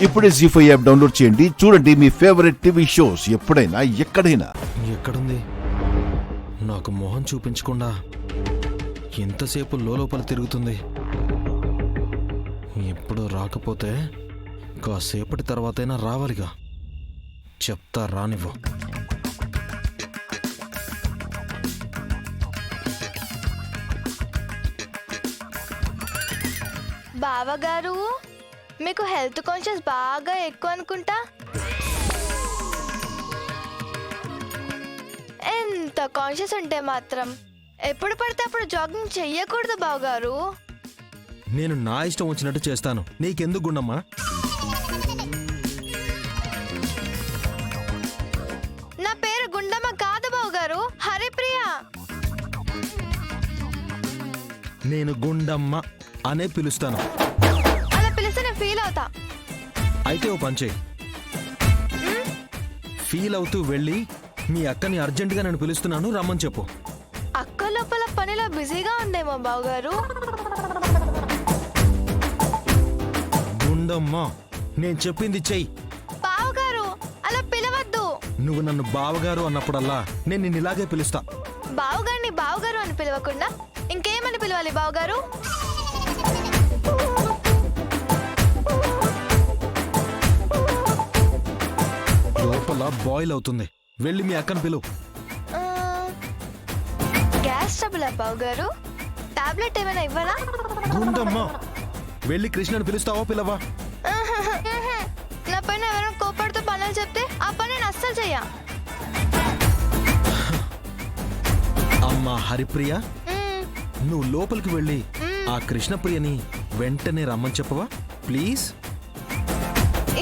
ఇప్పుడే జీ5 app download చేయండి. చూడండి మీ ఫేవరెట్ టీవీ షోస్ ఎప్పుడైనా ఎక్కడైనా. ఎక్కడుంది? నాకు మొహం చూపించకుండా ఎంతసేపు లోపల తిరుగుతుంది. ఎప్పుడు రాకపోతే కాసేపటి తర్వాతైనా రావాలిగా. చెప్తా రానివ్వు. బావగారు, మీకు హెల్త్ కాన్షియస్ బాగా ఎక్కువ అనుకుంటా. ఎంత కాన్షియస్ ఉంటే మాత్రం ఎప్పుడు పడితే అప్పుడు జాగింగ్ చెయ్యకూడదు బావగారు. నేను నా ఇష్టం వచ్చినట్టు చేస్తాను. నీకెందుకు గుండమ్మా? నా పేరు గుండమ్మ కాదు బావగారు, హరిప్రియ. నేను గుండమ్మ అనే పిలుస్తాను. అలా పిలిస్తే నేను ఫీల్ అవుతా. అయితే ఓ పని చెయ్యి. ఫీల్ అవుతూ వెళ్ళి మీ అక్కని అర్జెంటుగా నేను పిలుస్తున్నాను రమ్మని చెప్పు. అక్క లోపల పనిలో బిజీగా ఉందేమో బావగారు. గుండమ్మ, నేను చెప్పింది చెయ్యి. బావగారు అలా పిలవద్దు. నువ్వు నన్ను బావగారు అన్నప్పుడల్లా నేను నిన్ను ఇలాగే పిలుస్తా. బావగారిని బావగారు అని పిలవకుండా ఇంకేమని పిలవాలి బావగారు? లోపల బాయిల్ అవుతుంది. వెళ్ళి మీ అక్కను పిలువు. గ్యాస్ ట్రబుల్ బావగారు, టాబ్లెట్ ఏమైనా ఇవ్వాలా? గుండమ్మ, వెళ్ళి కృష్ణను పిలుస్తావా పిలవా? నా పైన ఎవరైనా కోపడుతూ పనులు చెప్తే ఆ పని నేను అస్సలు చెయ్యా. అమ్మా హరిప్రియ, నువ్వు లోపలికి వెళ్ళి ఆ కృష్ణప్రియని వెంటనే రమ్మని చెప్పవా ప్లీజ్?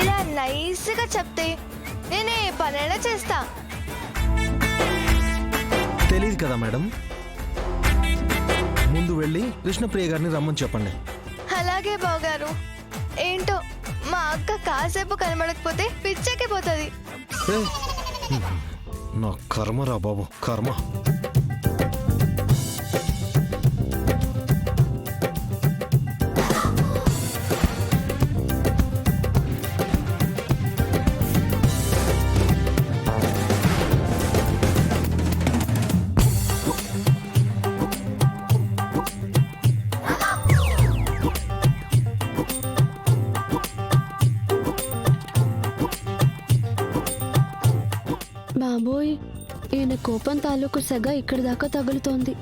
ఇలా నైస్గా చెప్తే నేను ఏ పనైనా చేస్తా. తెలియదు కదా మేడం. ముందు వెళ్ళి కృష్ణప్రియ గారిని రమ్మని చెప్పండి. అలాగే బావగారు. ఏంటో మా అక్క కాసేపు కనబడకపోతే పిచ్చెక్కిపోతుంది. నా కర్మరా బాబు, కర్మ. బాబోయ్, ఈయన కోపం తాలూకు సెగ ఇక్కడి దాకా తగులుతోంది.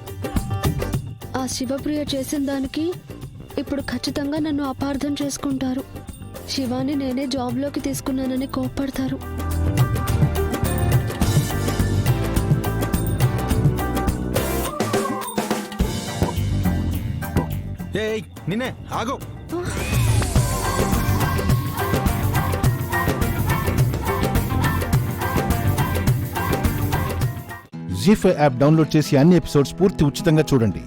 ఆ శివప్రియ చేసిన దానికి ఇప్పుడు ఖచ్చితంగా నన్ను అపార్థం చేసుకుంటారు. శివాని నేనే జాబ్లోకి తీసుకున్నానని కోప్పడతారు. ఏయ్ నిన్నే ఆగో. జీ5 యాప్ డౌన్లోడ్ చేసి అన్ని ఎపిసోడ్స్ పూర్తి ఉచితంగా చూడండి.